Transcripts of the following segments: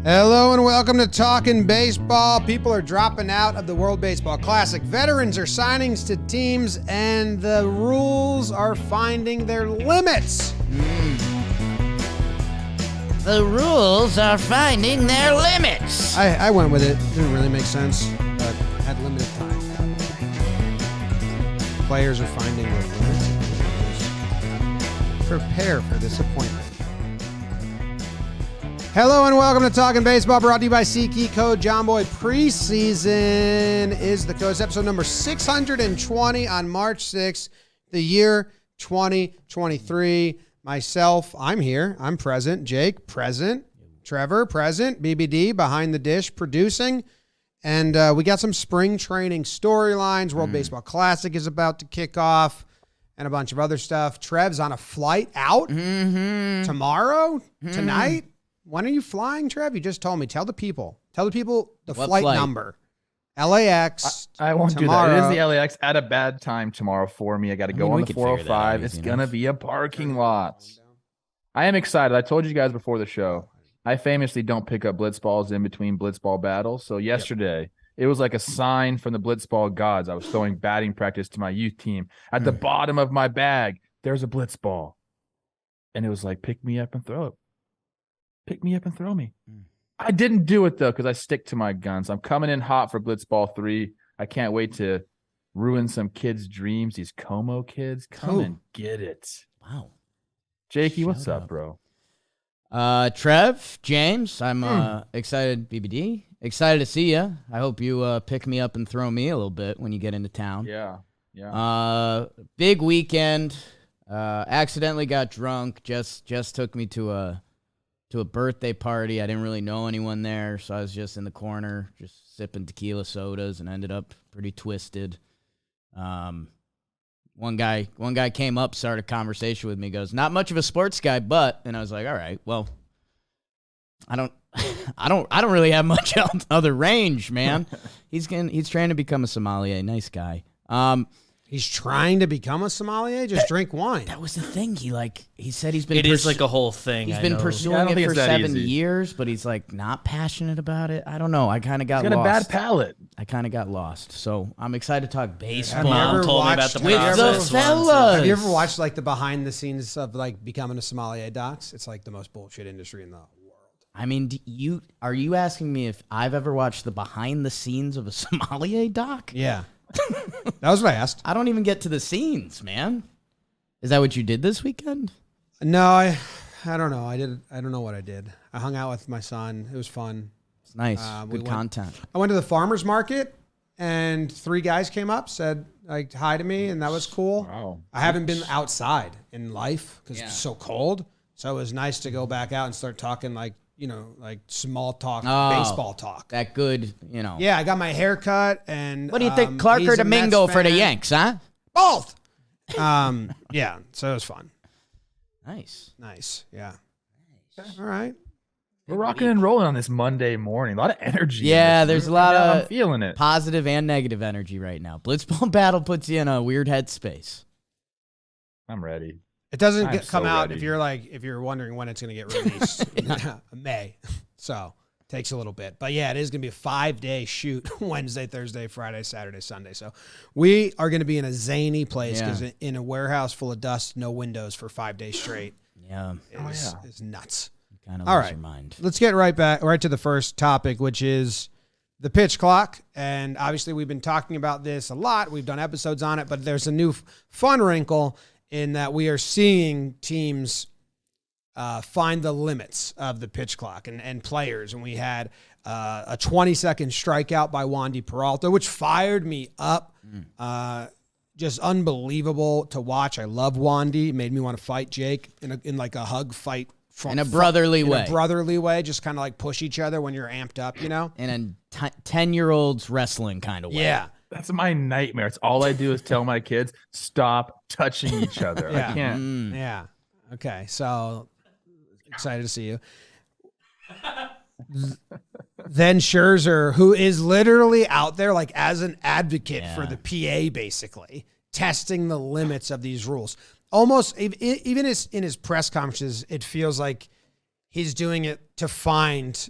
Hello and welcome to Talkin Baseball. People are dropping out of the World Baseball Classic. Veterans are signing to teams, and the rules are finding their limits. The rules are finding their limits. I went with it. Didn't really make sense, but had limited time. Players are finding their limits. Prepare for disappointment. Hello and welcome to Talkin Baseball, brought to you by SeatGeek code Jomboy. Preseason is the code. It's episode number 620 on March 6th, the year 2023. Myself, I'm here. I'm present. Jake, present. Trevor, present. BBD, behind the dish, producing. And we got some spring training storylines. World Baseball Classic is about to kick off and a bunch of other stuff. Trev's on a flight out tomorrow, tonight. When are you flying, Trev? You just told me. Tell the people the flight number. LAX. I won't tomorrow. do that. It is the LAX at a bad time tomorrow for me. I got to go on the 405. It's going to be a parking lot. I am excited. I told you guys before the show, I famously don't pick up blitz balls in between blitzball battles. So yesterday, it was like a sign from the blitzball gods. I was throwing batting practice to my youth team. At the bottom of my bag, there's a blitz ball. And it was like, pick me up and throw it. Pick me up and throw me. I didn't do it, though, because I stick to my guns. I'm coming in hot for Blitzball 3. I can't wait to ruin some kids' dreams. These Como kids, come and get it. Wow. Jakey, what's up, bro? Trev, James, I'm excited, BBD. Excited to see you. I hope you pick me up and throw me a little bit when you get into town. Yeah. Big weekend. Accidentally got drunk. Just took me to a birthday party. I didn't really know anyone there, so I was just in the corner, just sipping tequila sodas, and ended up pretty twisted. One guy came up, started a conversation with me, goes, "Not much of a sports guy, but," and I was like, "All right, well, I don't really have much other range, man." He's trying to become a sommelier, nice guy. He's trying to become a sommelier? Just drink wine. That was the thing. He said he's been... It is like a whole thing. He's been pursuing it for 7 years, but he's like not passionate about it. I don't know. I kind of got lost. He's got a bad palate. I kind of got lost. So I'm excited to talk baseball. Have you ever watched with the fellas? Have you ever watched like the behind the scenes of like becoming a sommelier docs? It's like the most bullshit industry in the world. I mean, are you asking me if I've ever watched the behind the scenes of a sommelier doc? Yeah. That was what I asked. I don't even get to the scenes, man. Is that what you did this weekend? No, I don't know. I don't know what I did. I hung out with my son. It was fun. It's nice. Good content. I went to the farmer's market, and 3 guys came up, said like hi to me, and that was cool. Wow. I haven't been outside in life because it's so cold. So it was nice to go back out and start talking like small talk, baseball talk. That good, Yeah, I got my hair cut, and what do you think, Clark or Domingo for the Yanks, huh? Both. Yeah, so it was fun. Nice. Yeah. All right. We're rocking and rolling on this Monday morning. A lot of energy. Yeah, there's a lot of I'm feeling it. Positive and negative energy right now. Blitzball battle puts you in a weird headspace. I'm ready. It doesn't come out if you're wondering when it's going to get released. May. So it takes a little bit. But yeah, it is going to be a 5-day shoot. Wednesday, Thursday, Friday, Saturday, Sunday. So we are going to be in a zany place because in a warehouse full of dust, no windows for 5 days straight. Yeah. It's nuts. Kind of All lose right. your mind. Let's get right to the first topic, which is the pitch clock. And obviously we've been talking about this a lot. We've done episodes on it, but there's a new fun wrinkle in that we are seeing teams find the limits of the pitch clock and players. And we had a 20-second strikeout by Wandy Peralta, which fired me up. Just unbelievable to watch. I love Wandy. It made me want to fight Jake in like a hug fight. In a brotherly way. In a brotherly way, just kind of like push each other when you're amped up, In a 10-year-old's wrestling kind of way. Yeah. That's my nightmare. It's all I do is tell my kids, stop touching each other. Yeah. I can't. Yeah. Okay. So excited to see you. Then Scherzer, who is literally out there like as an advocate for the PA, basically testing the limits of these rules. Almost even in his press conferences, it feels like he's doing it to find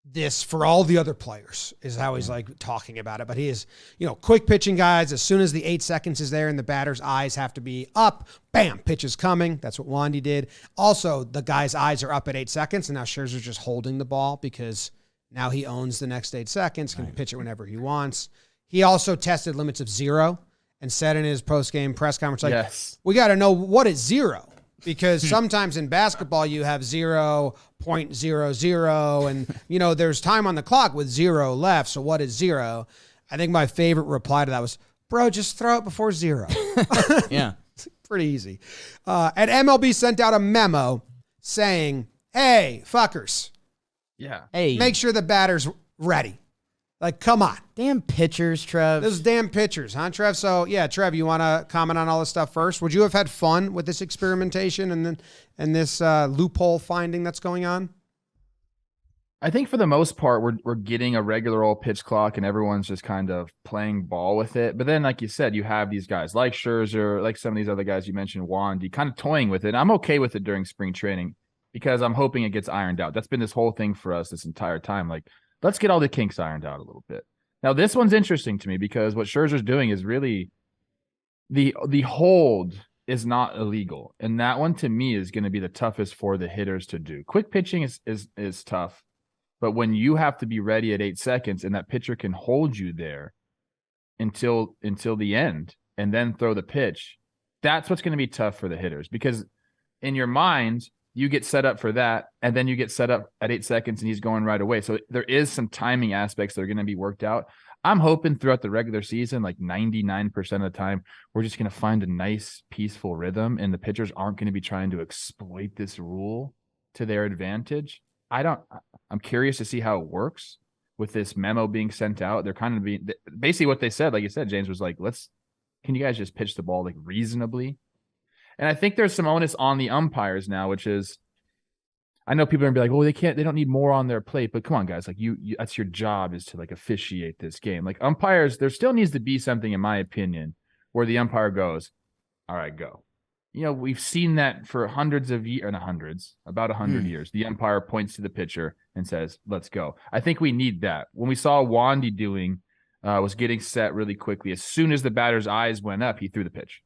this for all the other players is how he's like talking about it. But he is, quick pitching guys. As soon as the 8 seconds is there and the batter's eyes have to be up, bam, pitch is coming. That's what Wandy did. Also, the guy's eyes are up at 8 seconds, and now Scherzer's just holding the ball because now he owns the next 8 seconds, can pitch it whenever he wants. He also tested limits of 0 and said in his post-game press conference, we got to know what is 0. Because sometimes in basketball you have 0.00 and, there's time on the clock with 0 left. So what is 0? I think my favorite reply to that was, bro, just throw it before 0. Yeah. It's pretty easy. And MLB sent out a memo saying, hey, fuckers. Yeah. Hey. Make sure the batter's ready. Like, come on. Damn pitchers, Trev. Those damn pitchers, huh, Trev? So, yeah, Trev, you want to comment on all this stuff first? Would you have had fun with this experimentation and this loophole finding that's going on? I think for the most part, we're getting a regular old pitch clock and everyone's just kind of playing ball with it. But then, like you said, you have these guys like Scherzer, like some of these other guys you mentioned, Wandy, kind of toying with it. I'm okay with it during spring training because I'm hoping it gets ironed out. That's been this whole thing for us this entire time. Like, let's get all the kinks ironed out a little bit. Now, this one's interesting to me because what Scherzer's doing is really the hold is not illegal. And that one, to me, is going to be the toughest for the hitters to do. Quick pitching is tough. But when you have to be ready at 8 seconds and that pitcher can hold you there until the end and then throw the pitch, that's what's going to be tough for the hitters. Because in your mind, you get set up for that, and then you get set up at 8 seconds, and he's going right away. So there is some timing aspects that are going to be worked out. I'm hoping throughout the regular season, like 99% of the time, we're just going to find a nice, peaceful rhythm, and the pitchers aren't going to be trying to exploit this rule to their advantage. I'm curious to see how it works with this memo being sent out. They're kind of basically what they said, like you said, James, was like, can you guys just pitch the ball like reasonably? And I think there's some onus on the umpires now, which is, I know people are gonna be like, they don't need more on their plate, but come on, guys, like you that's your job, is to like officiate this game. Like umpires, there still needs to be something, in my opinion, where the umpire goes, all right, go. We've seen that for hundreds of years, not hundreds, about 100 years. The umpire points to the pitcher and says, let's go. I think we need that. When we saw Wandy doing, was getting set really quickly. As soon as the batter's eyes went up, he threw the pitch.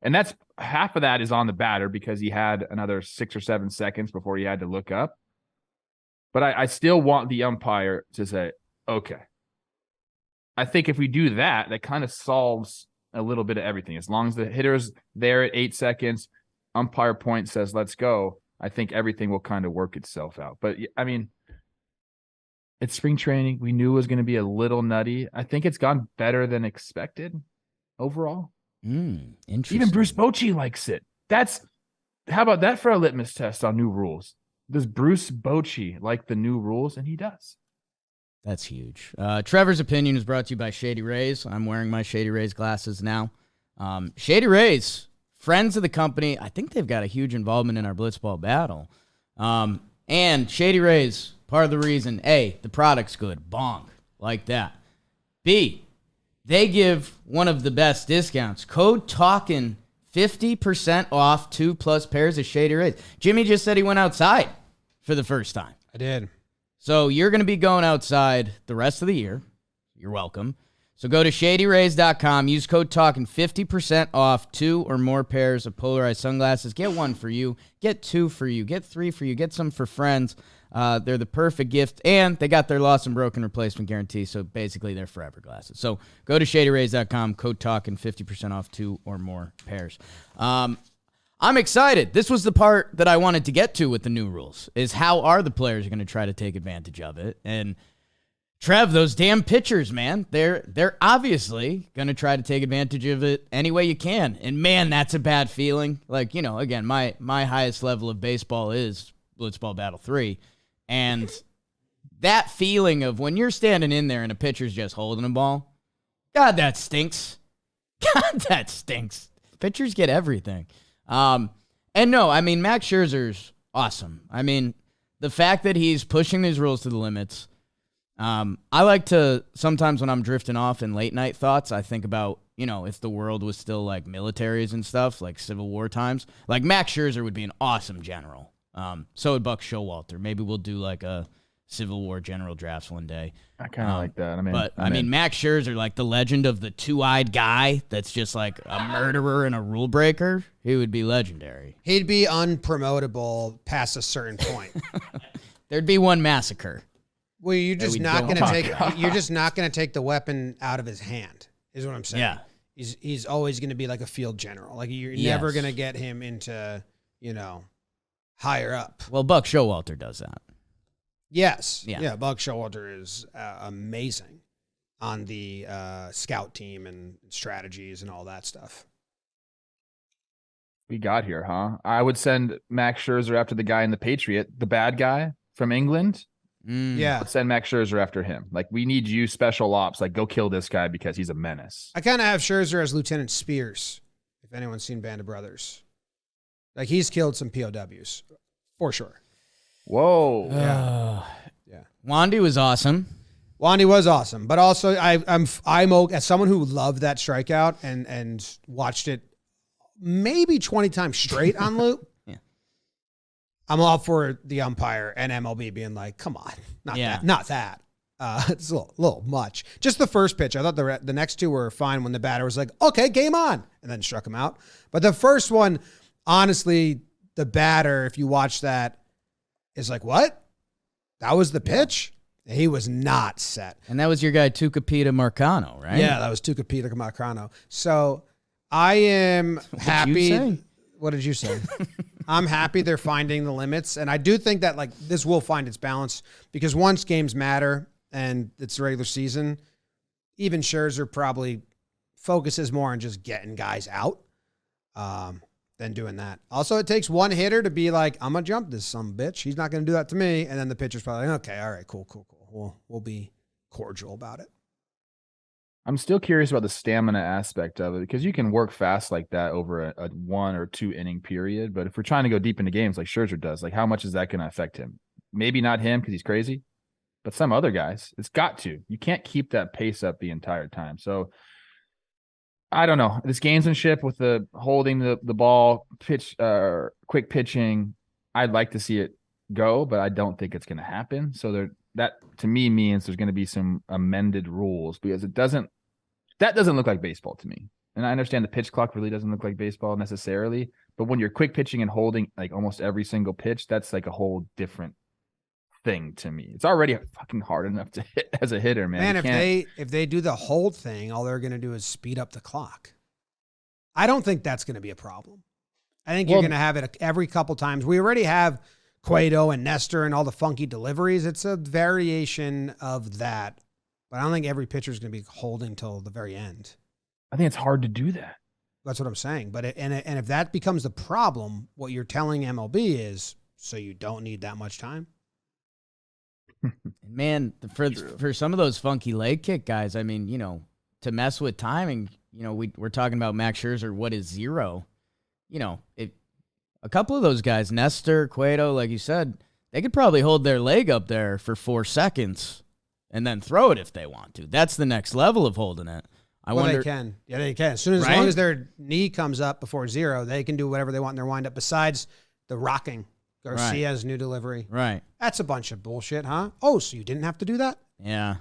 And that's half of that is on the batter because he had another 6 or 7 seconds before he had to look up. But I still want the umpire to say, okay. I think if we do that, that kind of solves a little bit of everything. As long as the hitter's there at 8 seconds, umpire point says, let's go, I think everything will kind of work itself out. But, I mean, it's spring training. We knew it was going to be a little nutty. I think it's gone better than expected overall. Interesting. Even Bruce Bochy likes it. How about that for a litmus test on new rules? Does Bruce Bochy like the new rules? And he does. That's huge. Trevor's opinion is brought to you by Shady Rays. I'm wearing my Shady Rays glasses now. Shady Rays, friends of the company. I think they've got a huge involvement in our Blitzball battle. And Shady Rays, part of the reason, A, the product's good. Bonk. Like that. B, they give one of the best discounts. Code Talkin 50% off 2+ pairs of Shady Rays. Jimmy just said he went outside for the first time. I did. So you're going to be going outside the rest of the year. You're welcome. So go to shadyrays.com. Use code Talkin 50% off 2 or more pairs of polarized sunglasses. Get 1 for you. Get 2 for you. Get 3 for you. Get some for friends. They're the perfect gift, and they got their lost and broken replacement guarantee, so basically they're forever glasses. So go to shadyrays.com, code Talkin 50% off 2 or more pairs. I'm excited. This was the part that I wanted to get to with the new rules, is how are the players going to try to take advantage of it? And Trev, those damn pitchers, man, they're obviously going to try to take advantage of it any way you can. And man, that's a bad feeling. Like, again, my highest level of baseball is Blitzball Battle 3. And that feeling of when you're standing in there and a pitcher's just holding a ball, God, that stinks. God, that stinks. Pitchers get everything. And no, I mean, Max Scherzer's awesome. I mean, the fact that he's pushing these rules to the limits. I like to, sometimes when I'm drifting off in late night thoughts, I think about, if the world was still like militaries and stuff, like Civil War times, like Max Scherzer would be an awesome general. So would Buck Showalter. Maybe we'll do like a Civil War general drafts one day. I kind of like that. I mean, Max Scherzer, like the legend of the two-eyed guy that's just like a murderer and a rule breaker, he would be legendary. He'd be unpromotable past a certain point. There'd be one massacre. Well, you're just not going to take. You're just not going to take the weapon out of his hand. Is what I'm saying. Yeah. He's always going to be like a field general. Like you're never going to get him into higher up. Well, Buck Showalter does that. Yes. Yeah. Buck Showalter is amazing on the scout team and strategies and all that stuff. We got here, huh? I would send Max Scherzer after the guy in the Patriot, the bad guy from England. Yeah. Let's send Max Scherzer after him. Like, we need you special ops. Like, go kill this guy because he's a menace. I kind of have Scherzer as Lieutenant Spears, if anyone's seen Band of Brothers. Like, he's killed some POWs, for sure. Whoa. Yeah. Wandy was awesome. Wandy was awesome. But also, I'm as someone who loved that strikeout and watched it maybe 20 times straight on loop. I'm all for the umpire and MLB being like, come on, not that. It's a little much. Just the first pitch. I thought the next two were fine when the batter was like, okay, game on, and then struck him out. But the first one, honestly, the batter, if you watch that, is like, what? That was the pitch? He was not set. And that was your guy, Tucupita Marcano, right? Yeah, that was Tucupita Marcano. So I am happy. What did you say? I'm happy they're finding the limits. And I do think that like this will find its balance because once games matter and it's the regular season, even Scherzer probably focuses more on just getting guys out than doing that. Also, it takes one hitter to be like, I'm going to jump this some bitch. He's not going to do that to me. And then the pitcher's probably like, okay, all right, cool. We'll be cordial about it. I'm still curious about the stamina aspect of it because you can work fast like that over a 1 or 2 inning period. But if we're trying to go deep into games like Scherzer does, like how much is that going to affect him? Maybe not him because he's crazy, but some other guys, it's got to. You can't keep that pace up the entire time. So I don't know. This gamesmanship with the holding the ball, quick pitching, I'd like to see it go, but I don't think it's going to happen. So that to me means there's going to be some amended rules because that doesn't look like baseball to me. And I understand the pitch clock really doesn't look like baseball necessarily, but when you're quick pitching and holding like almost every single pitch, that's like a whole different thing to me. It's already fucking hard enough to hit as a hitter, man. If they do the hold thing, all they're going to do is speed up the clock. I don't think that's going to be a problem. I think you're going to have it every couple times. We already have Cueto and Nestor and all the funky deliveries. It's a variation of that. But I don't think every pitcher is going to be holding till the very end. I think it's hard to do that. That's what I'm saying. But and if that becomes the problem, what you're telling MLB is, so you don't need that much time. Man, for some of those funky leg kick guys, I mean, to mess with timing, we're talking about Max Scherzer. What is 0? A couple of those guys, Nestor, Cueto, like you said, they could probably hold their leg up there for 4 seconds. And then throw it if they want to. That's the next level of holding it. I wonder. They can. Yeah, they can. As long as their knee comes up before 0, they can do whatever they want in their windup besides the rocking. Garcia's new delivery. Right. That's a bunch of bullshit, huh? Oh, so you didn't have to do that? Yeah.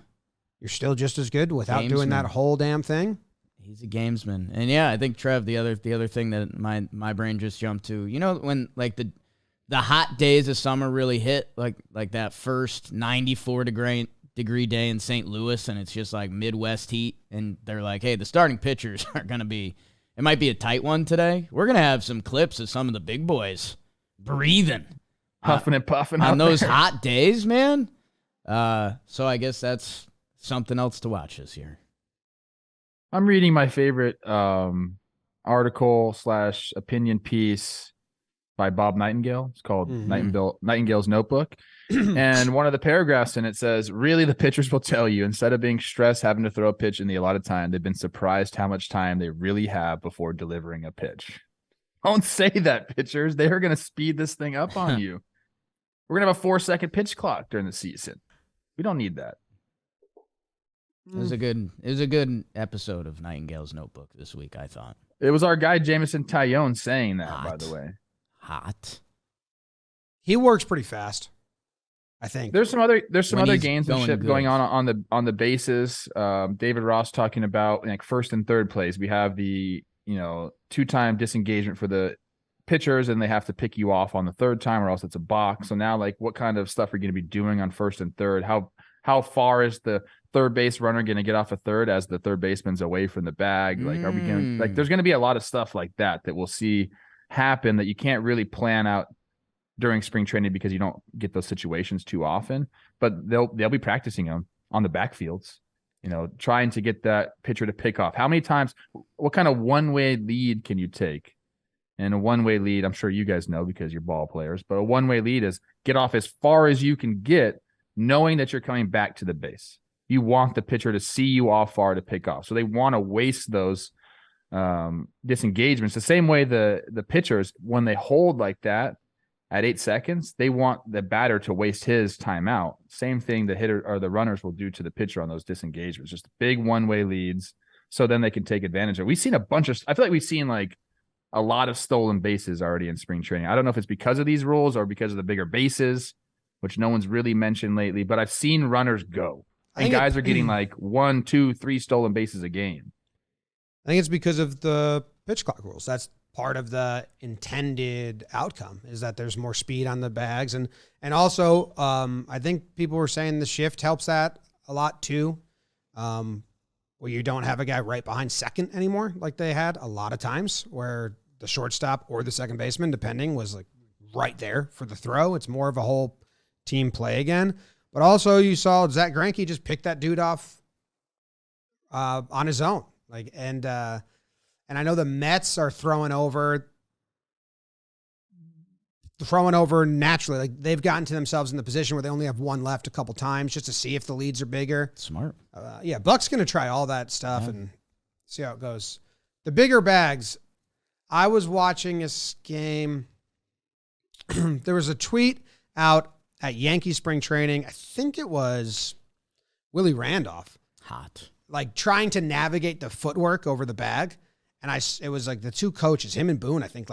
You're still just as good without doing that whole damn thing? He's a gamesman. And yeah, I think Trev, the other thing that my brain just jumped to, when like the hot days of summer really hit, like that first 94-degree day in St. Louis, and it's just like Midwest heat, and they're like, hey, the starting pitchers are going to be, it might be a tight one today. We're going to have some clips of some of the big boys breathing. Huffing and puffing. On those hot days, man. So I guess that's something else to watch this year. I'm reading my favorite article / opinion piece by Bob Nightingale. It's called Nightingale's Notebook. And one of the paragraphs in it says, really, the pitchers will tell you, instead of being stressed having to throw a pitch in the allotted time, they've been surprised how much time they really have before delivering a pitch. Don't say that, pitchers. They're going to speed this thing up on you. We're going to have a 4-second pitch clock during the season. We don't need that. It was a good episode of Nightingale's Notebook this week, I thought. It was our guy, Jameson Tyone, saying that, by the way. Hot. He works pretty fast. I think there's some other gamesmanship going on the bases. David Ross talking about like first and third place. We have the 2-time disengagement for the pitchers, and they have to pick you off on the third time, or else it's a box. So now, like, what kind of stuff are you going to be doing on first and third? How far is the third base runner going to get off a third as the third baseman's away from the bag? Like, are we going to there's going to be a lot of stuff like that we'll see happen that you can't really plan out during spring training because you don't get those situations too often. But they'll be practicing them on the backfields, trying to get that pitcher to pick off. How many times? What kind of one-way lead can you take? And a one-way lead, I'm sure you guys know because you're ball players, but a one-way lead is get off as far as you can get, knowing that you're coming back to the base. You want the pitcher to see you off far to pick off. So they want to waste those disengagements. The same way the pitchers, when they hold like that at 8 seconds, they want the batter to waste his timeout. Same thing the hitter or the runners will do to the pitcher on those disengagements. Just big one-way leads, so then they can take advantage of it. We've seen I feel like we've seen like a lot of stolen bases already in spring training. I don't know if it's because of these rules or because of the bigger bases, which no one's really mentioned lately, but I've seen runners go. And guys are getting like 1, 2, 3 stolen bases a game. I think it's because of the pitch clock rules. That's part of the intended outcome, is that there's more speed on the bags. And also, I think people were saying the shift helps that a lot too, where you don't have a guy right behind second anymore like they had a lot of times, where the shortstop or the second baseman, depending, was like right there for the throw. It's more of a whole team play again. But also you saw Zach Greinke just pick that dude off on his own. And I know the Mets are throwing over naturally. Like, they've gotten to themselves in the position where they only have one left a couple times just to see if the leads are bigger. Smart. Buck's going to try all that stuff and see how it goes. The bigger bags. I was watching this game. There was a tweet out at Yankee spring training. I think it was Willie Randolph. Hot. Like, trying to navigate the footwork over the bag. And it was like the two coaches, him and Boone, I think,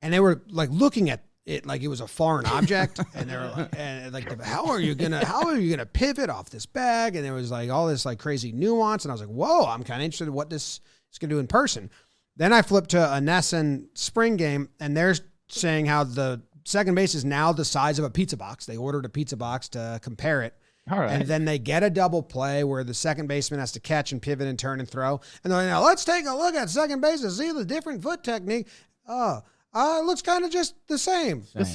and they were like looking at it like it was a foreign object. And they were like, how are you gonna pivot off this bag? And there was like all this like crazy nuance. And I was like, whoa, I'm kind of interested in what this is gonna do in person. Then I flipped to a Nesson spring game, and they're saying how the second base is now the size of a pizza box. They ordered a pizza box to compare it. All right. And then they get a double play where the second baseman has to catch and pivot and turn and throw. And they're like, now let's take a look at second base and see the different foot technique. It looks kind of just the same. The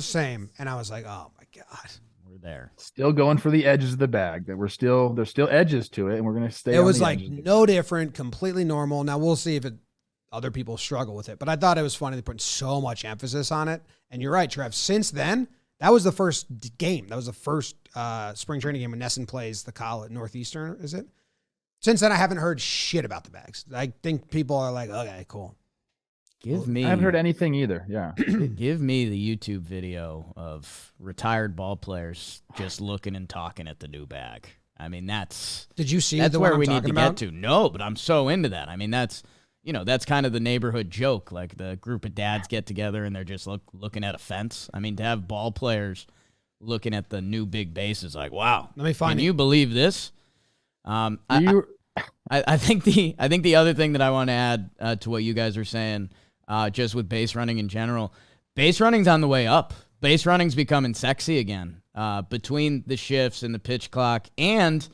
same. And I was like, oh my God. We're there. Still going for the edges of the bag. There's still edges to it, and we're going to stay. It was like no different, completely normal. Now we'll see if other people struggle with it. But I thought it was funny they put so much emphasis on it. And you're right, Trev. Since then, that was the first game. That was the first spring training game when Nesson plays the College Northeastern, is it? Since then, I haven't heard shit about the bags. I think people are like, okay, cool. I haven't heard anything either. Yeah. Give me the YouTube video of retired ball players just looking and talking at the new bag. I mean, Did you see that's the where one we I'm need to talking about? get to. No, but I'm so into that. I mean, that's kind of the neighborhood joke. Like, the group of dads get together and they're just looking at a fence. I mean, to have ball players looking at the new big base is like, wow. Let me find Can it. you believe this? I think the other thing that I want to add to what you guys are saying, just with base running in general, base running's on the way up. Base running's becoming sexy again, between the shifts and the pitch clock. And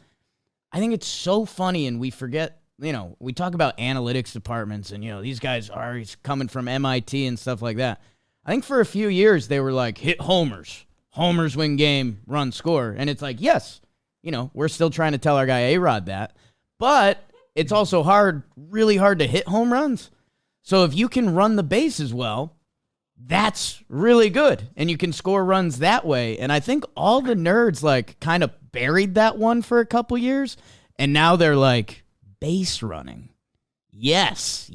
I think it's so funny, and we forget, we talk about analytics departments and, these guys are coming from MIT and stuff like that. I think for a few years they were like, hit homers. Homers win game, run score. And it's like, yes, we're still trying to tell our guy A-Rod that. But it's also really hard to hit home runs. So if you can run the bases well, that's really good. And you can score runs that way. And I think all the nerds kind of buried that one for a couple years. And now they're like, base running. Yes.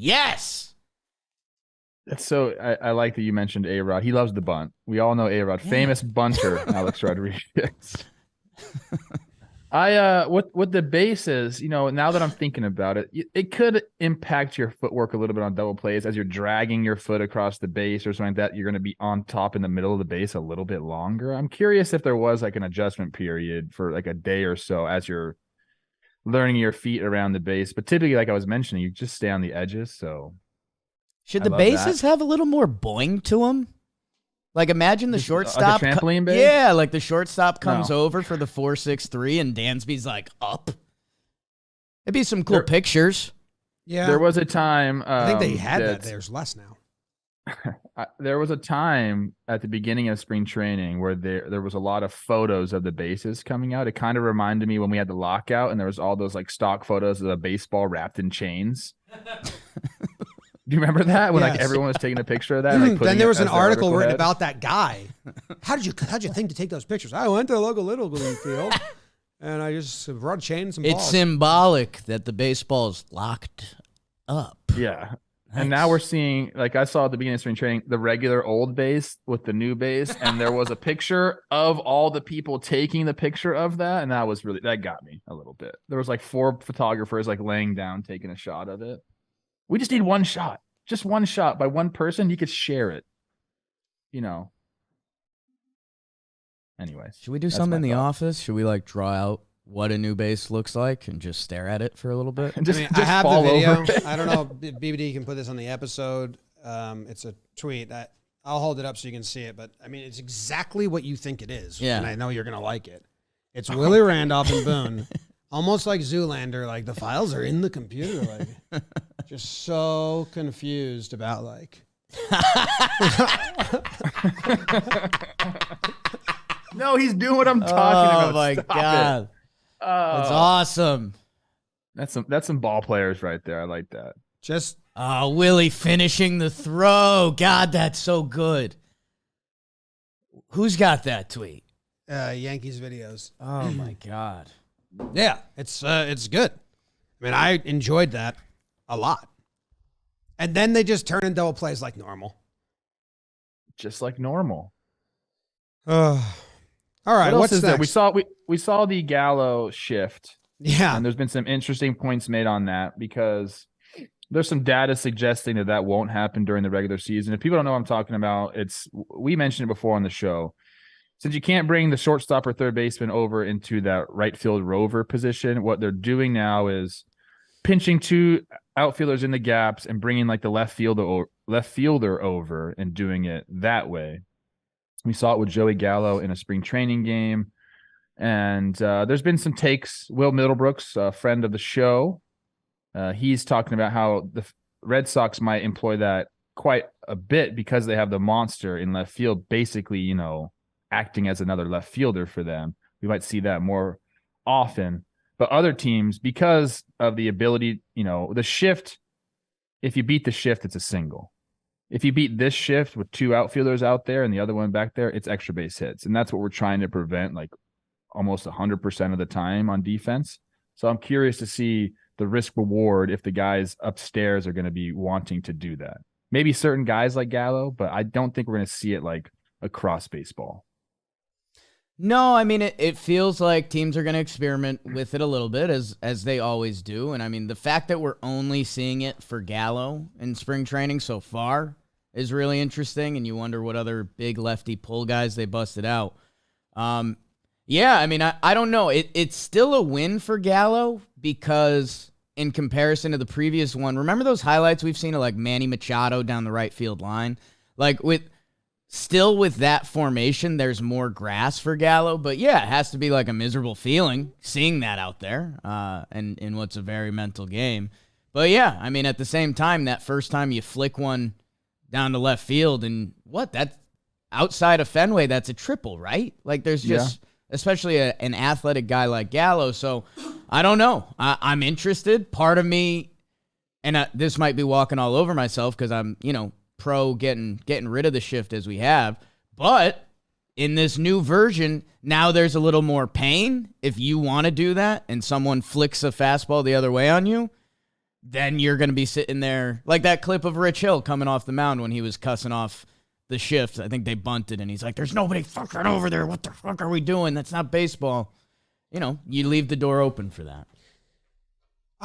That's so. I like that you mentioned A-Rod. He loves the bunt. We all know A-Rod, famous bunter, Alex Rodriguez. With the bases, now that I'm thinking about it, it could impact your footwork a little bit on double plays as you're dragging your foot across the base or something like that. You're going to be on top in the middle of the base a little bit longer. I'm curious if there was like an adjustment period for like a day or so as you're learning your feet around the base. But typically, like I was mentioning, you just stay on the edges. So should the bases have a little more boing to them? Like, imagine the shortstop. Like a trampoline base? Yeah, like the shortstop comes over for the 4-6-3 and Dansby's like up. It'd be some cool pictures. Yeah. There was a time. I think they had that. There's less now. There was a time at the beginning of spring training where there was a lot of photos of the bases coming out. It kind of reminded me when we had the lockout and there was all those like stock photos of the baseball wrapped in chains. Do you remember that when like everyone was taking a picture of that? And, like, then there was an article written about that guy. How'd you think to take those pictures? I went to the local Little League field and I just brought chains and balls. It's symbolic that the baseball's locked up. Yeah. Nice. And now we're seeing, like I saw at the beginning of spring training, the regular old base with the new base, and there was a picture of all the people taking the picture of that, and that got me a little bit. There was like 4 photographers like laying down taking a shot of it. We just need one shot. Just one shot by one person. You could share it. Anyways. Should we do something in the office? Should we like draw out what a new base looks like and just stare at it for a little bit? I have the video. I don't know if BBD can put this on the episode. It's a tweet. I'll hold it up so you can see it. But, I mean, it's exactly what you think it is. Yeah. And I know you're going to like it. It's Willie Randolph and Boone. Almost like Zoolander, like the files are in the computer, like just so confused about like. No, he's doing what I'm talking about. Oh my God, that's awesome. That's some ball players right there. I like that. Just Willie finishing the throw. God, that's so good. Who's got that tweet? Yankees videos. Oh my God. Yeah, it's good. I mean, I enjoyed that a lot. And then they just turn in double plays like normal. Just like normal. All right, what's next? That? We saw the Gallo shift. Yeah. And there's been some interesting points made on that because there's some data suggesting that won't happen during the regular season. If people don't know what I'm talking about, we mentioned it before on the show. Since you can't bring the shortstop or third baseman over into that right field rover position, what they're doing now is pinching 2 outfielders in the gaps and bringing like the left fielder over and doing it that way. We saw it with Joey Gallo in a spring training game. And there's been some takes. Will Middlebrooks, a friend of the show, he's talking about how the Red Sox might employ that quite a bit because they have the monster in left field, basically, acting as another left fielder for them. We might see that more often. But other teams, because of the ability, the shift, if you beat the shift, it's a single. If you beat this shift with 2 outfielders out there and the other one back there, it's extra base hits. And that's what we're trying to prevent like almost 100% of the time on defense. So I'm curious to see the risk reward if the guys upstairs are going to be wanting to do that. Maybe certain guys like Gallo, but I don't think we're going to see it like across baseball. No, I mean, it feels like teams are going to experiment with it a little bit, as they always do. And, I mean, the fact that we're only seeing it for Gallo in spring training so far is really interesting, and you wonder what other big lefty pull guys they busted out. Yeah, I mean, I don't know. It's still a win for Gallo because in comparison to the previous one, remember those highlights we've seen of, like, Manny Machado down the right field line? Like, with that formation, there's more grass for Gallo. But, yeah, it has to be like a miserable feeling seeing that out there and in what's a very mental game. But, yeah, I mean, at the same time, that first time you flick one down to left field and that's outside of Fenway, that's a triple, right? Like, there's just especially an athletic guy like Gallo. So, I don't know. I'm interested. Part of me, and this might be walking all over myself because I'm, pro getting rid of the shift as we have, but in this new version, now there's a little more pain. If you want to do that and someone flicks a fastball the other way on you, then you're going to be sitting there like that clip of Rich Hill coming off the mound when he was cussing off the shift. I think they bunted and he's like, there's nobody fucking over there. What the fuck are we doing? That's not baseball. you leave the door open for that.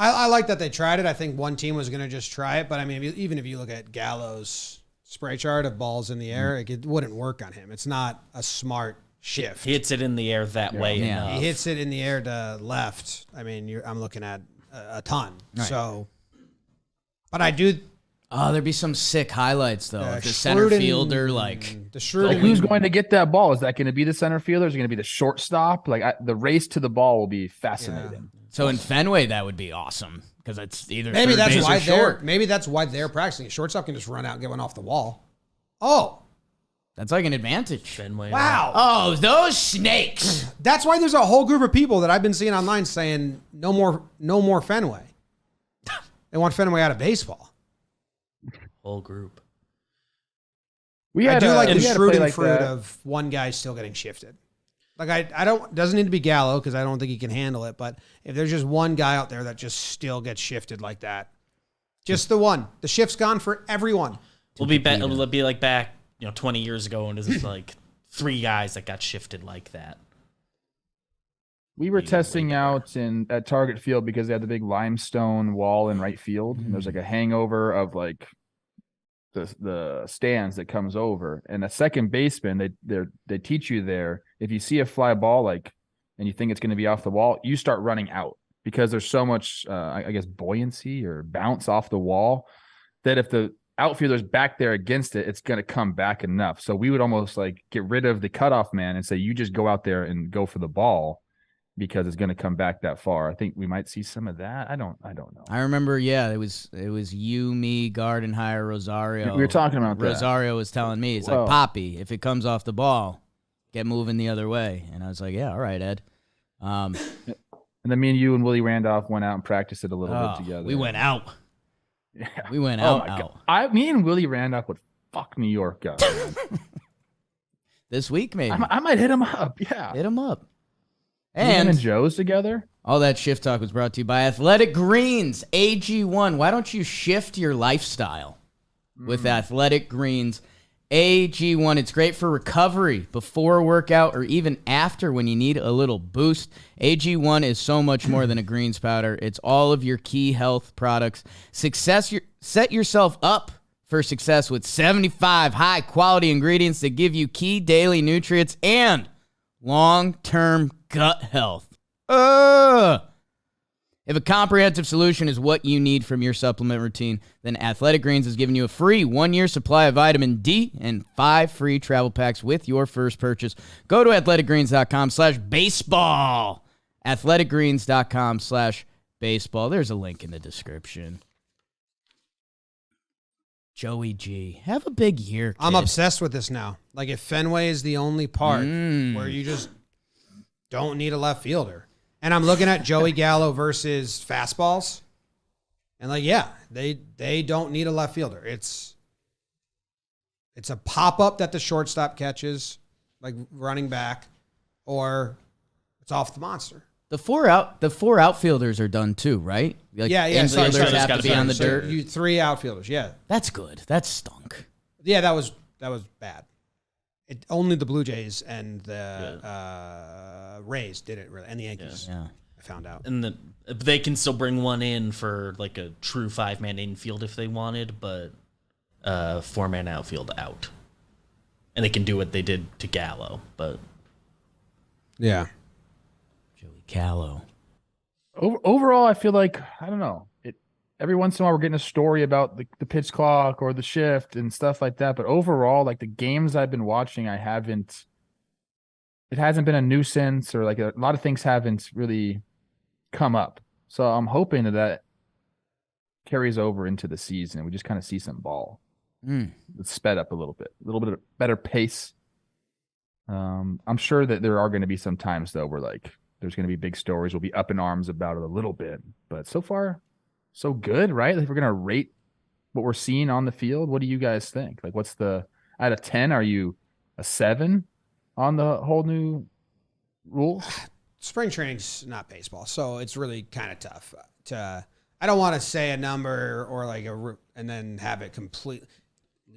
I like that they tried it. I think one team was going to just try it. But, I mean, even if you look at Gallo's spray chart of balls in the air, it wouldn't work on him. It's not a smart shift. He hits it in the air that way enough. He hits it in the air to left. I mean, I'm looking at a ton. Right. So, but I do... Oh, there'd be some sick highlights, though. The center fielder, who's going to get that ball? Is that going to be the center fielder? Is it going to be the shortstop? The race to the ball will be fascinating. Yeah. So in Fenway, that would be awesome because it's either maybe third base or short. Maybe that's why they're practicing. A shortstop can just run out and get one off the wall. Oh, that's like an advantage. Fenway. Wow. Oh, those snakes. That's why there's a whole group of people that I've been seeing online saying no more Fenway. They want Fenway out of baseball. Whole group. I do like the shooting fruit of one guy still getting shifted. Like I don't doesn't need to be Gallo because I don't think he can handle it. But if there's just one guy out there that just still gets shifted like that, just the one, the shift's gone for everyone. It'll be like back 20 years ago, and it's like 3 guys that got shifted like that. We were testing out at Target Field because they had the big limestone wall in right field. And there's like a hangover of like the stands that comes over, and a second baseman they teach you there, if you see a fly ball and you think it's going to be off the wall, you start running out because there's so much I guess buoyancy or bounce off the wall that if the outfielder's back there against it, it's going to come back enough. So we would almost get rid of the cutoff man and say you just go out there and go for the ball because it's going to come back that far. I think we might see some of that. I don't know. I remember, it was you, me, Gardenhire, Rosario. We were talking about that. Rosario was telling me, like, Poppy, if it comes off the ball, get moving the other way. And I was like, yeah, all right, Ed. And then me and you and Willie Randolph went out and practiced it a little bit together. We went out. Yeah. We went out. Me and Willie Randolph would fuck New York up. This week, maybe. I might hit him up. Yeah. Hit him up. And Joe's together. All that shift talk was brought to you by Athletic Greens, AG1. Why don't you shift your lifestyle with Athletic Greens, AG1? It's great for recovery, before a workout, or even after when you need a little boost. AG1 is so much more than a greens powder. It's all of your key health products. Set yourself up for success with 75 high-quality ingredients that give you key daily nutrients and long-term gut health. If a comprehensive solution is what you need from your supplement routine, then Athletic Greens has given you a free 1-year supply of vitamin D and 5 free travel packs with your first purchase. Go to athleticgreens.com/baseball. athleticgreens.com/baseball. There's a link in the description. Joey G, have a big year, kid. I'm obsessed with this now. Like, if Fenway is the only part where you just don't need a left fielder. And I'm looking at Joey Gallo versus fastballs. And they don't need a left fielder. It's a pop-up that the shortstop catches, like running back, or it's off the monster. The four outfielders are done too, right? Infielders have to be on the dirt. 3 outfielders, yeah. That's good. That stunk. Yeah, that was bad. Only the Blue Jays and the Rays did it, really, and the Yankees. Yeah. I found out. And they can still bring one in for like a true 5-man infield if they wanted, but 4-man outfield out. And they can do what they did to Gallo, but yeah. Joey Gallo. Overall, I feel like, I don't know. Every once in a while, we're getting a story about the pitch clock or the shift and stuff like that. But overall, like the games I've been watching, it hasn't been a nuisance, or like a lot of things haven't really come up. So I'm hoping that carries over into the season and we just kind of see some ball. It's sped up a little bit of better pace. I'm sure that there are going to be some times though where there's going to be big stories. We'll be up in arms about it a little bit, but so far, so good, right? Like, if we're going to rate what we're seeing on the field, what do you guys think? Like, what's out of 10, are you a 7 on the whole new rules? Spring training's not baseball, so it's really kind of tough I don't want to say a number or and then have it completely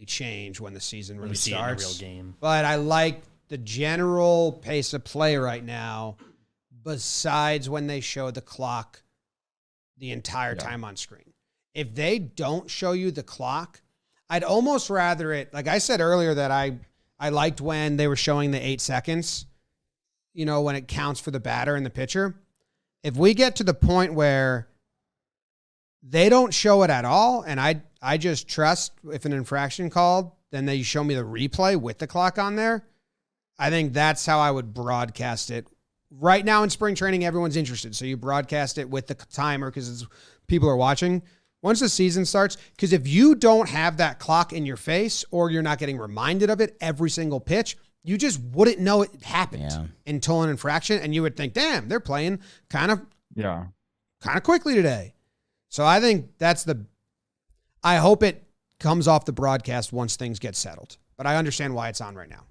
change when the season really starts. See it in a real game. But I like the general pace of play right now besides when they show the clock the entire time on screen. If they don't show you the clock, I'd almost rather it, like I said earlier, that I liked when they were showing the 8 seconds, when it counts for the batter and the pitcher. If we get to the point where they don't show it at all, and I just trust if an infraction called, then they show me the replay with the clock on there, I think that's how I would broadcast it. Right now in spring training, everyone's interested. So you broadcast it with the timer because people are watching. Once the season starts, because if you don't have that clock in your face or you're not getting reminded of it every single pitch, you just wouldn't know it happened until an infraction, and you would think, damn, they're playing kind of quickly today. So I think I hope it comes off the broadcast once things get settled. But I understand why it's on right now.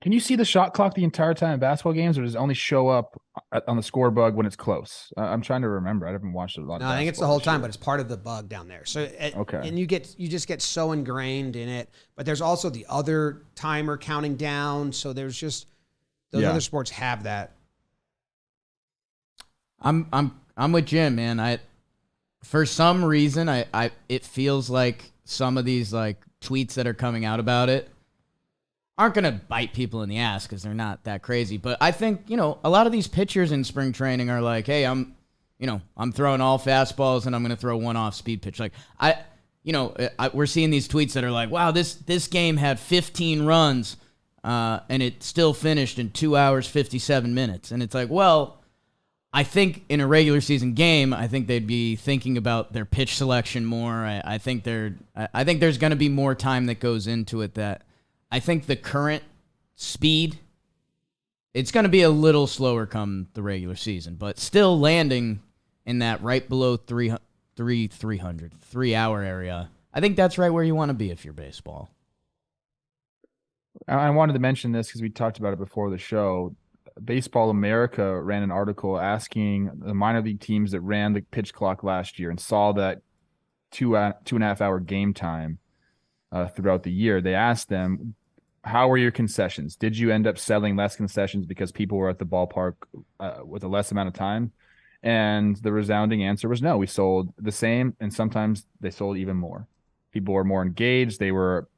Can you see the shot clock the entire time in basketball games, or does it only show up on the score bug when it's close? I'm trying to remember. I haven't watched it a lot. No, I think it's the whole time, but it's part of the bug down there. So and you just get so ingrained in it. But there's also the other timer counting down. So there's just those other sports have that. I'm with Jim, man. For some reason it feels like some of these like tweets that are coming out about it aren't going to bite people in the ass because they're not that crazy. But I think, a lot of these pitchers in spring training are like, hey, I'm throwing all fastballs and I'm going to throw one off speed pitch. Like we're seeing these tweets that are like, wow, this game had 15 runs and it still finished in 2 hours, 57 minutes. And it's like, well, I think in a regular season game, I think they'd be thinking about their pitch selection more. I think there's going to be more time that goes into it that I think the current speed, it's going to be a little slower come the regular season, but still landing in that right below 300, 3 hour area. I think that's right where you want to be if you're baseball. I wanted to mention this because we talked about it before the show. Baseball America ran an article asking the minor league teams that ran the pitch clock last year and saw that 2.5 hour game time throughout the year. They asked them, how were your concessions? Did you end up selling less concessions because people were at the ballpark with a less amount of time? And the resounding answer was no. We sold the same, and sometimes they sold even more. People were more engaged. They were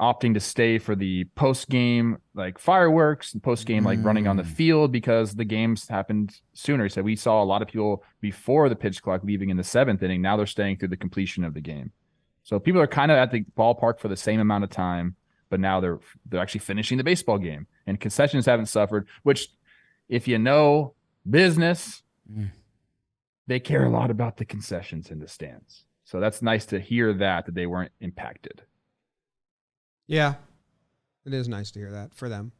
opting to stay for the post-game like fireworks and post-game like running on the field because the games happened sooner. He said we saw a lot of people before the pitch clock leaving in the 7th inning. Now they're staying through the completion of the game. So people are kind of at the ballpark for the same amount of time, but now they're actually finishing the baseball game. And concessions haven't suffered, which if you know business, they care a lot about the concessions in the stands. So that's nice to hear that they weren't impacted. Yeah, it is nice to hear that for them.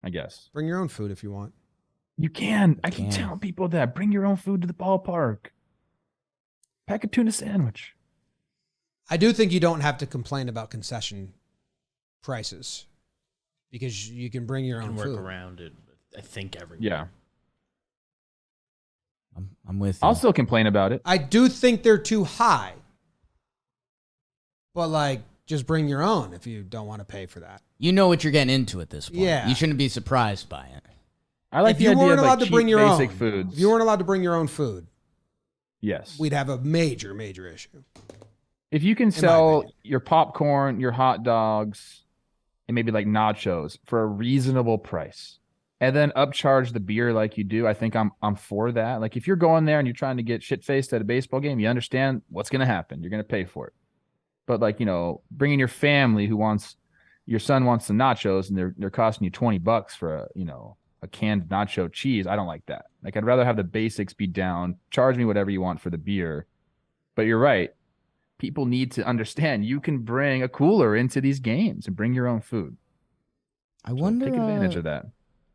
I guess. Bring your own food if you want. You can. I can tell people that. Bring your own food to the ballpark. Pack a tuna sandwich. I do think you don't have to complain about concession prices because you can bring your own food. Work around it, I think, everywhere. Yeah. I'm with you. I'll still complain about it. I do think they're too high. But, just bring your own if you don't want to pay for that. You know what you're getting into at this point. Yeah. You shouldn't be surprised by it. I like if you weren't allowed to bring your own foods. If you weren't allowed to bring your own food, yes, we'd have a major, major issue. If you can sell your popcorn, your hot dogs, and maybe like nachos for a reasonable price, and then upcharge the beer like you do, I think I'm for that. Like if you're going there and you're trying to get shit-faced at a baseball game, you understand what's going to happen. You're going to pay for it. But bringing your family your son wants some nachos and they're costing you $20 for a canned nacho cheese. I don't like that. Like I'd rather have the basics be down, charge me whatever you want for the beer. But you're right. People need to understand you can bring a cooler into these games and bring your own food. I wonder. Take advantage of that.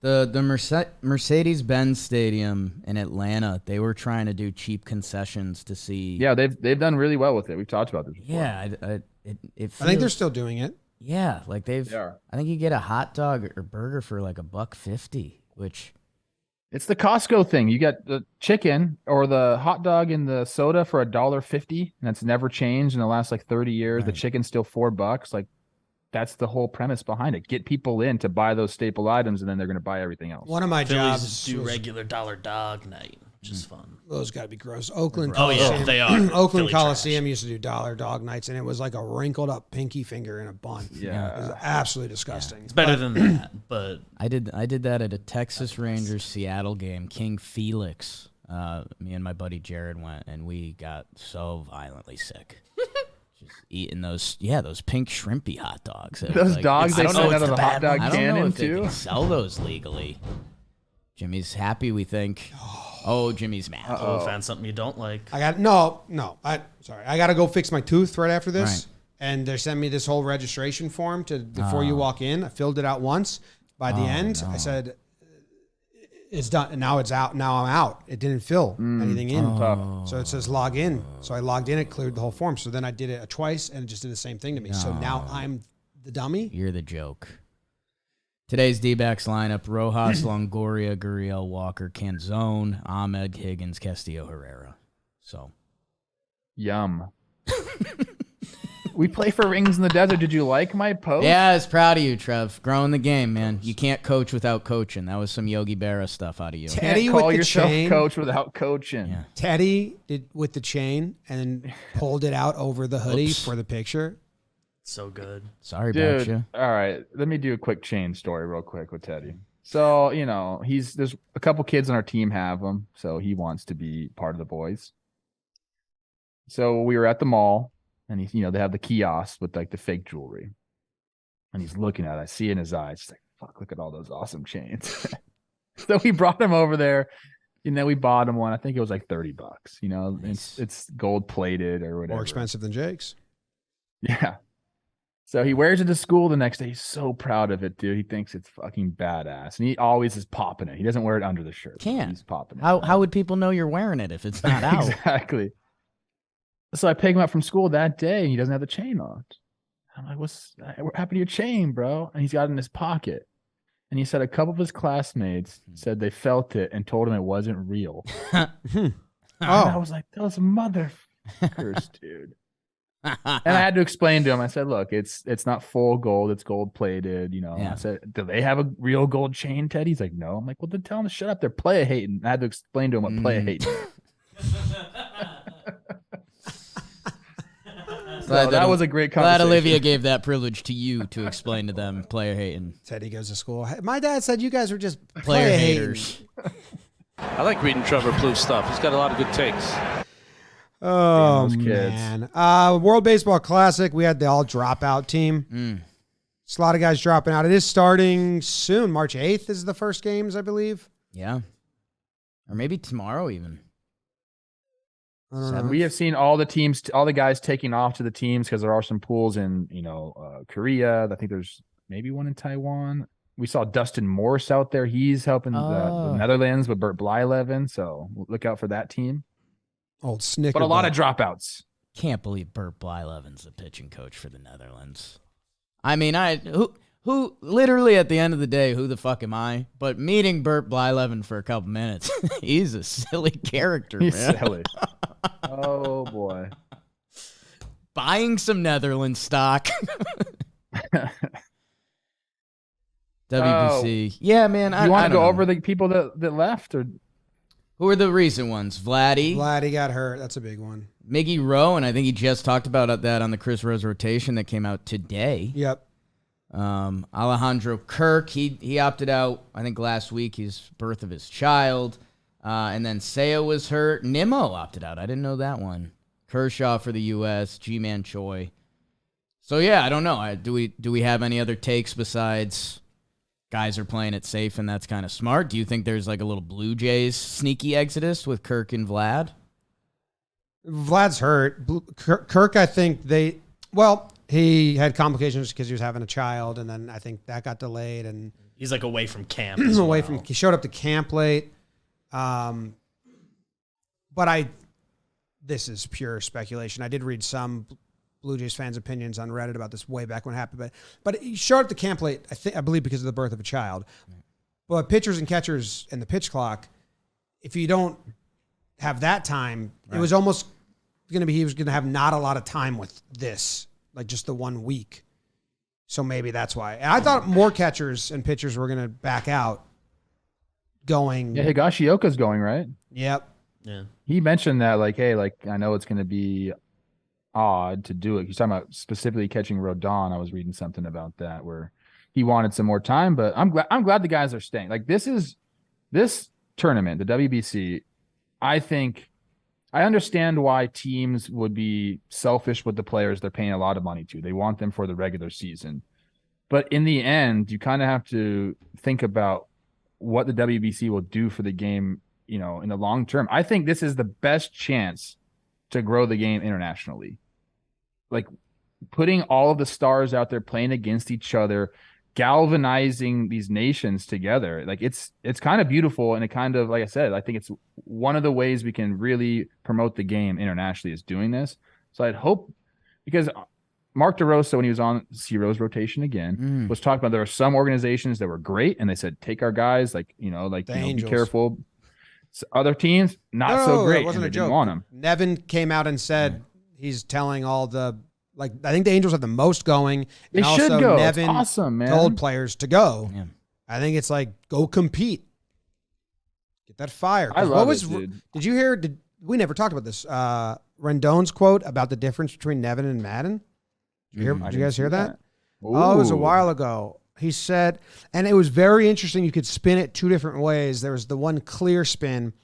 The Mercedes-Benz Stadium in Atlanta, they were trying to do cheap concessions to see. Yeah, they've done really well with it. We've talked about this before. Yeah, it feels, I think they're still doing it. Yeah, like They are. I think you get a hot dog or burger for like $1.50, which it's the Costco thing. You get the chicken or the hot dog and the soda for $1.50, and that's never changed in the last 30 years. Right. The chicken's still $4. that's the whole premise behind it. Get people in to buy those staple items, and then they're going to buy everything else. One of my Phillies jobs do was, regular dollar dog night, which is fun. those got to be gross. Oakland Oh yeah, Coliseum. they are. Oakland Philly Coliseum trash. used to do dollar dog nights, and it was like a wrinkled up pinky finger in a bun. Yeah. It was absolutely disgusting. It's better than that, but I did that at a Texas Rangers Seattle game. King Felix. Me and my buddy Jared went, and we got so violently sick. Just eating those pink shrimpy hot dogs. It was Those like- dogs I they don't know send if out of the hot dog I don't know cannon if they too. can sell those legally. Jimmy's happy, we think. Oh, Jimmy's mad. found something you don't like. I got no. I got to go fix my tooth right after this, Right. and they sent me this whole registration form before you walk in. I filled it out once. By the end, I said, "It's done." And now it's out. Now I'm out. It didn't fill anything in, so it says log in. So I logged in. It cleared the whole form. So then I did it twice, and it just did the same thing to me. So now I'm the dummy. You're the joke. Today's D-backs lineup: Rojas, Longoria, Gurriel, Walker, Canzone, Ahmed, Higgins, Castillo, Herrera. So, Yum. We play for Rings in the Desert. Did you like my post? yeah, I was proud of you, Trev. Growing the game, man. You can't coach without coaching. That was some Yogi Berra stuff out of you. Can't Teddy call with the yourself chain. coach without coaching. Yeah. Teddy did with the chain and then pulled it out over the hoodie Oops. for the picture. So good. Sorry about Dude, you. all right. Let me do a quick chain story real quick with Teddy. So, there's a couple kids on our team have him, so he wants to be part of the boys. So we were at the mall, and they have the kiosk with like the fake jewelry. And he's looking at it. I see in his eyes, he's like, fuck, look at all those awesome chains. So we brought him over there. We bought him one. I think it was like $30. Nice. It's gold plated or whatever. More expensive than Jake's. Yeah. So he wears it to school the next day. He's so proud of it, dude. He thinks it's fucking badass. And he always is popping it. He doesn't wear it under the shirt. Can't. He's popping it. How would people know you're wearing it if it's not out? Exactly. So I pick him up from school that day, and he doesn't have the chain on. I'm like, what happened to your chain, bro? And he's got it in his pocket. And he said a couple of his classmates said they felt it and told him it wasn't real. And I was like, those motherfuckers, dude. And I had to explain to him. I said, look, it's not full gold. It's gold plated. Yeah. I said, do they have a real gold chain, Teddy? He's like, no. I'm like, well, then tell him to shut up. They're playa hating. I had to explain to him what playa hating is. So that was a great conversation. Glad Olivia gave that privilege to you to explain to them player hating. Teddy goes to school. "Hey, my dad said you guys were just Player player haters. I like reading Trevor Plouffe stuff. He's got a lot of good takes. Oh, Damn, those kids. man. World Baseball Classic, we had the all dropout team. It's a lot of guys dropping out. It is starting soon. March 8th is the first games, I believe. Yeah. Or maybe tomorrow even. I don't know. We have seen all the guys taking off to the teams because there are some pools in, Korea. I think there's maybe one in Taiwan. We saw Dustin Morse out there. He's helping the Netherlands with Bert Blyleven. So look out for that team. Old Snicker. But a lot of dropouts. Can't believe Bert Blyleven's the pitching coach for the Netherlands. I mean, who literally at the end of the day, who the fuck am I? But meeting Bert Blyleven for a couple minutes, he's a silly character, He's man. silly. Oh boy. Buying some Netherlands stock. WBC. Yeah, man. You want to go know. over the people that left, or Who are the recent ones? Vladdy got hurt. That's a big one. Miggy Rowe, and I think he just talked about that on the Chris Rose rotation that came out today. Yep. Alejandro Kirk, he opted out, I think last week, his birth of his child. And then Seo was hurt. Nimmo opted out. I didn't know that one. Kershaw for the U.S. G-Man Choi. So, yeah, I don't know. Do we have any other takes besides guys are playing it safe and that's kind of smart? Do you think there's like a little Blue Jays sneaky exodus with Kirk and Vlad? Vlad's hurt. Kirk, I think he had complications because he was having a child, and then I think that got delayed, and He's like away from camp. as well. he showed up to camp late. But this is pure speculation. I did read some Blue Jays fans' opinions on Reddit about this way back when it happened, but he showed up to camp late, I believe because of the birth of a child. But pitchers and catchers and the pitch clock, if you don't have that time, it was almost going to be, he was going to have not a lot of time with this, like just the 1 week. So maybe that's why. And I thought more catchers and pitchers were going to back out going. Yeah, Higashioka's going, right? Yep. Yeah. He mentioned that, like, hey, like, I know it's going to be odd to do it. He's talking about specifically catching Rodon. I was reading something about that where he wanted some more time, but I'm glad the guys are staying. Like, this tournament, the WBC, I think I understand why teams would be selfish with the players they're paying a lot of money to. They want them for the regular season. But in the end, you kind of have to think about what the WBC will do for the game, you know, in the long term. I think this is the best chance to grow the game internationally. Like, putting all of the stars out there playing against each other, galvanizing these nations together. Like, it's kind of beautiful, and it kind of, like I said, I think it's one of the ways we can really promote the game internationally is doing this. So I'd hope, because Mark DeRosa, when he was on Zero's rotation again, was talking about there were some organizations that were great, and they said, take our guys, like, you know, like, be careful. So other teams, not so great. That wasn't a joke. Didn't want them. Nevin came out and said he's telling all the, like, I think the Angels have the most going. They and should also go. Nevin it's awesome, man. told players to go. Yeah. I think it's like, go compete. Get that fire. I love it, dude. Did you hear, we never talked about this, Rendon's quote about the difference between Nevin and Madden? Did you guys hear that? Oh, it was a while ago. He said, and it was very interesting. You could spin it two different ways. There was the one clear spin,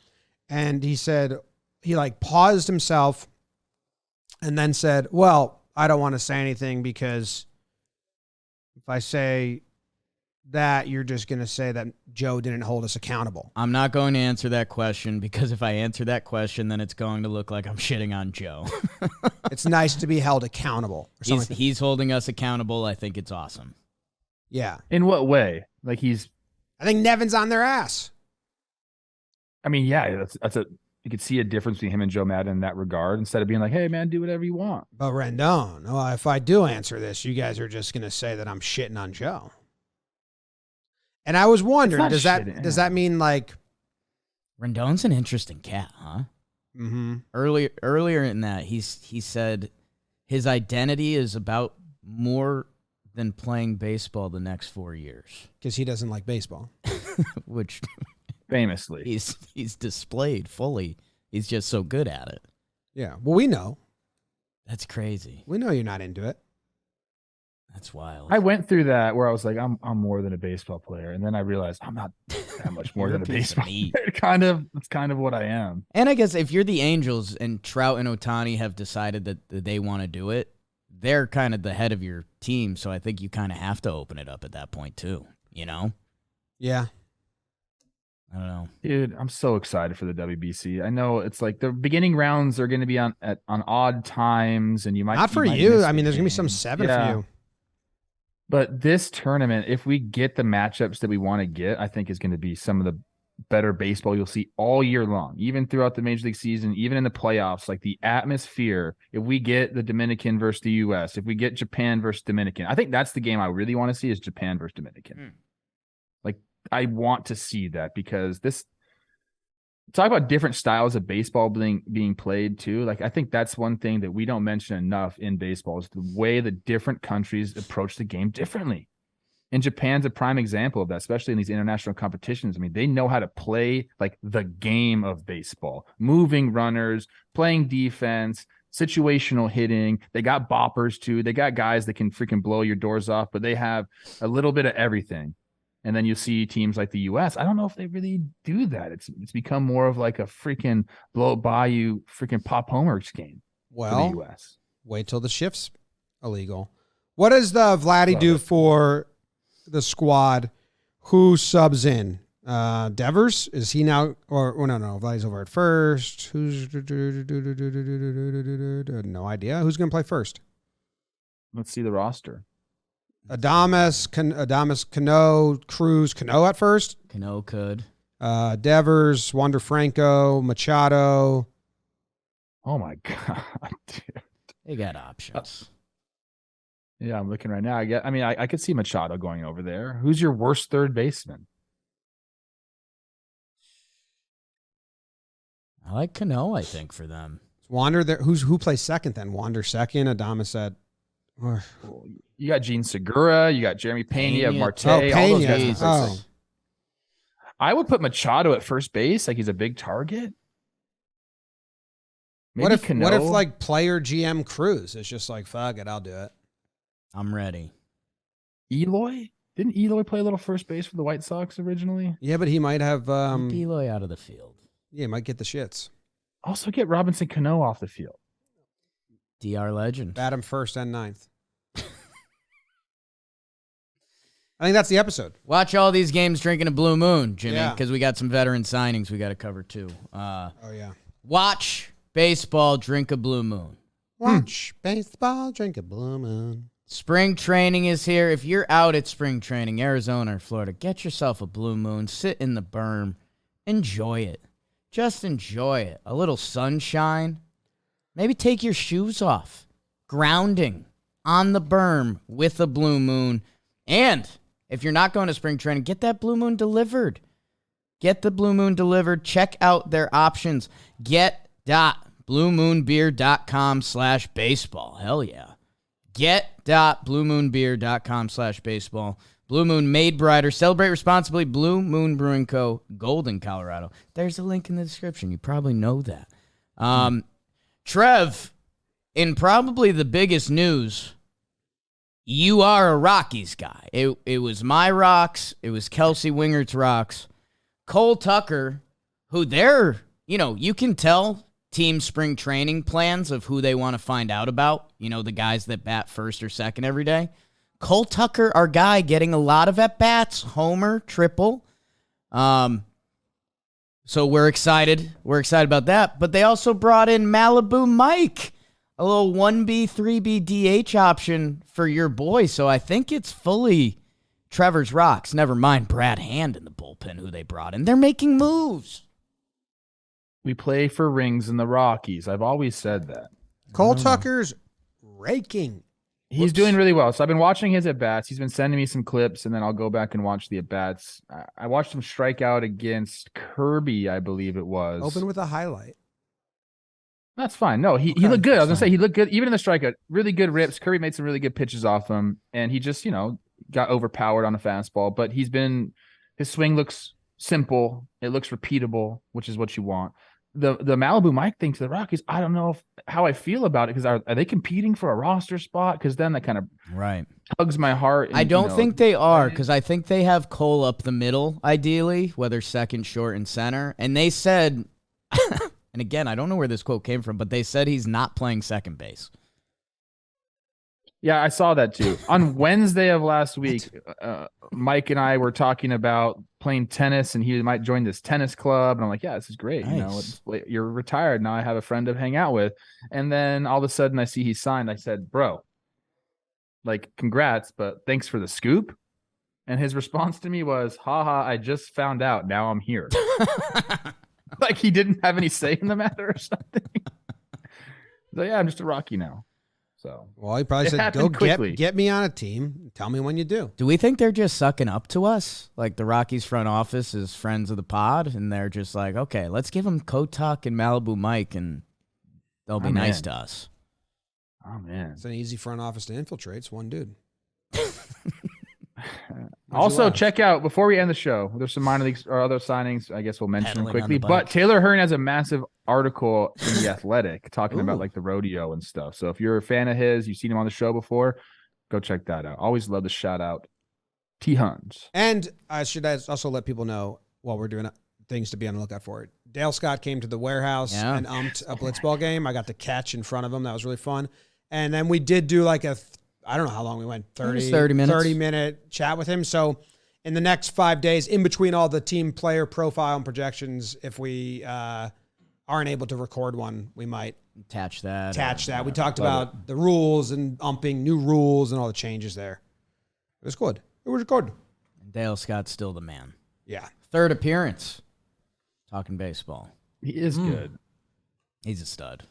and he said, he like paused himself and then said, well, I don't want to say anything because if I say that, you're just going to say that Joe didn't hold us accountable. I'm not going to answer that question because if I answer that question, then it's going to look like I'm shitting on Joe. It's nice to be held accountable. He's holding us accountable. I think it's awesome. Yeah. In what way? Like, I think Nevin's on their ass. I mean, yeah, that's you could see a difference between him and Joe Madden in that regard, instead of being like, hey, man, do whatever you want. But Rendon, well, if I do answer this, you guys are just going to say that I'm shitting on Joe. And I was wondering, does that mean like Rendon's an interesting cat, huh? Mm-hmm. Earlier in that, he said his identity is about more than playing baseball the next 4 years because he doesn't like baseball, which famously he's displayed fully. He's just so good at it. Yeah. Well, we know. That's crazy. We know you're not into it. That's wild. I went through that where I was like, I'm more than a baseball player, and then I realized I'm not that much more than a baseball player. It's kind of what I am. And I guess if you're the Angels and Trout and Ohtani have decided that they want to do it, they're kind of the head of your team, so I think you kind of have to open it up at that point too, you know? Yeah. I don't know. Dude, I'm so excited for the WBC. I know it's like the beginning rounds are going to be on odd times, and you might not for you. I mean, there's going to be some 7 for you. But this tournament, if we get the matchups that we want to get, I think is going to be some of the better baseball you'll see all year long, even throughout the Major League season, even in the playoffs. Like the atmosphere, if we get the Dominican versus the U.S., if we get Japan versus Dominican, I think that's the game I really want to see is Japan versus Dominican. Like, I want to see that because talk about different styles of baseball being played too. Like, I think that's one thing that we don't mention enough in baseball is the way the different countries approach the game differently. And Japan's a prime example of that, especially in these international competitions. I mean, they know how to play like the game of baseball, moving runners, playing defense, situational hitting. They got boppers too. They got guys that can freaking blow your doors off, but they have a little bit of everything. And then you see teams like the U.S. I don't know if they really do that. It's become more of like a freaking blow by you, freaking pop homers game. Well, for the U.S. Wait till the shift's illegal. What does the Vladdy do for the squad? Who subs in? Devers? Is he now? Or no. Vladdy's over at first. Who's no idea. Who's going to play first? Let's see the roster. Adames, Cano, Cruz, Cano at first. Cano could. Devers, Wander Franco, Machado. Oh my god, dude. They got options. Yeah, I'm looking right now. I could see Machado going over there. Who's your worst third baseman? I like Cano, I think, for them. Wander there. Who plays second then? Wander second, Adames at. You got Gene Segura. You got Jeremy Pena. You have Marte. Oh, all those guys. Jesus. Oh. I would put Machado at first base. Like he's a big target. Maybe What if Cano. like player GM Cruz is just like, fuck it, I'll do it. I'm ready. Eloy? Didn't Eloy play a little first base for the White Sox originally? Yeah, but he might have Keep Eloy out of the field. yeah, he might get the shits. Also get Robinson Cano off the field. DR legend. Bat him first and ninth. I think that's the episode. Watch all these games drinking a Blue Moon, Jimmy, Yeah. because we got some veteran signings we got to cover too. Oh yeah. Watch baseball, drink a Blue Moon. Watch baseball, drink a Blue Moon. Spring training is here. If you're out at spring training, Arizona or Florida, get yourself a Blue Moon. Sit in the berm. Enjoy it. Just enjoy it. A little sunshine. Maybe take your shoes off. Grounding on the berm with a Blue Moon. And if you're not going to spring training, get that Blue Moon delivered. Get the Blue Moon delivered. Check out their options. Get.bluemoonbeer.com/baseball. Hell yeah. Get.bluemoonbeer.com/baseball. Blue Moon made brighter. Celebrate responsibly. Blue Moon Brewing Co., Golden, Colorado. There's a link in the description. You probably know that. Trev, in probably the biggest news, you are a Rockies guy. It was my Rocks. It was Kelsey Wingert's Rocks. Cole Tucker, who you can tell team spring training plans of who they want to find out about. The guys that bat first or second every day. Cole Tucker, our guy, getting a lot of at-bats, homer, triple. So we're excited. We're excited about that. But they also brought in Malibu Mike, a little 1B, 3B DH option for your boy. So I think it's fully Trevor's Rocks. Never mind Brad Hand in the bullpen, who they brought in. They're making moves. We play for rings in the Rockies. I've always said that. Cole Tucker's raking. He's doing really well. So I've been watching his at-bats. He's been sending me some clips, and then I'll go back and watch the at-bats. I watched him strike out against Kirby, I believe it was. Open with a highlight. That's fine. No, he looked good. I was going to say, he looked good. Even in the strikeout, really good rips. Kirby made some really good pitches off him, and he just, got overpowered on a fastball. But his swing looks simple. It looks repeatable, which is what you want. The Malibu Mike thing to the Rockies, I don't know how I feel about it, because are they competing for a roster spot? Because then that kind of tugs my heart. And, I don't think they are, because I think they have Cole up the middle, ideally, whether second, short, and center. And they said, and again, I don't know where this quote came from, but they said he's not playing second base. Yeah, I saw that too. On Wednesday of last week, Mike and I were talking about playing tennis, and he might join this tennis club. And I'm like, yeah, this is great. Nice. You're retired. Now I have a friend to hang out with. And then all of a sudden I see he signed. I said, bro, congrats, but thanks for the scoop. And his response to me was, haha, I just found out. Now I'm here. Like he didn't have any say in the matter or something. So yeah, I'm just a Rocky now. So well, he probably said, "Go get me on a team. Tell me when you do." Do we think they're just sucking up to us? Like the Rockies front office is friends of the pod, and they're just like, okay, let's give them Kotak and Malibu Mike, and they'll be nice to us. Oh man, it's an easy front office to infiltrate. It's one dude. Also, check out, before we end the show, there's some minor leagues or other signings. I guess we'll mention them quickly. But Taylor Hearn has a massive article in The Athletic talking about the rodeo and stuff. So if you're a fan of his, you've seen him on the show before, go check that out. Always love to shout out T-Huns. And I should also let people know, while we're doing things to be on the lookout for it, Dale Scott came to the warehouse and umped a blitzball game. I got to catch in front of him. That was really fun. And then we did do I don't know how long we went, 30 minutes. 30-minute chat with him. So in the next 5 days, in between all the team player profile and projections, if we aren't able to record one, we might attach that. We talked about the rules and umping, new rules and all the changes there. It was good. It was good. Dale Scott's still the man. Yeah. Third appearance. Talking baseball. He is good. He's a stud.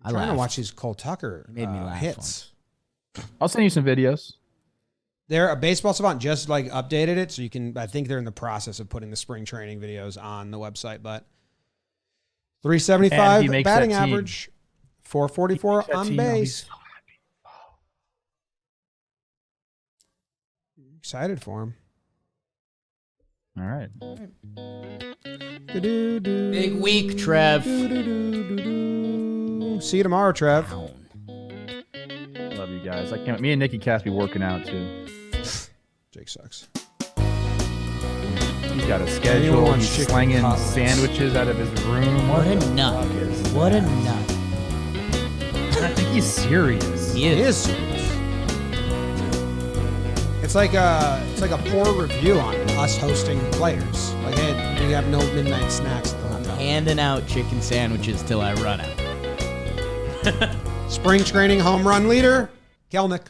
I'm trying to watch these Cole Tucker made me laugh hits. Once. I'll send you some videos. They're a Baseball Savant just updated it, so you can. I think they're in the process of putting the spring training videos on the website. But 375 batting average, 444 on base. Excited for him. All right. Big week, Trev. See you tomorrow, Trev. Love you guys. I can't. Me and Nikki Cass be working out too. Jake sucks. He's got a schedule. He's slanging sandwiches out of his room. What a nut. What a nut. I think he's serious. He is serious. It's like a poor review on us hosting players. Like, hey, we have no midnight snacks at the hotel. Handing out chicken sandwiches till I run out. Spring training home run leader, Kelnick.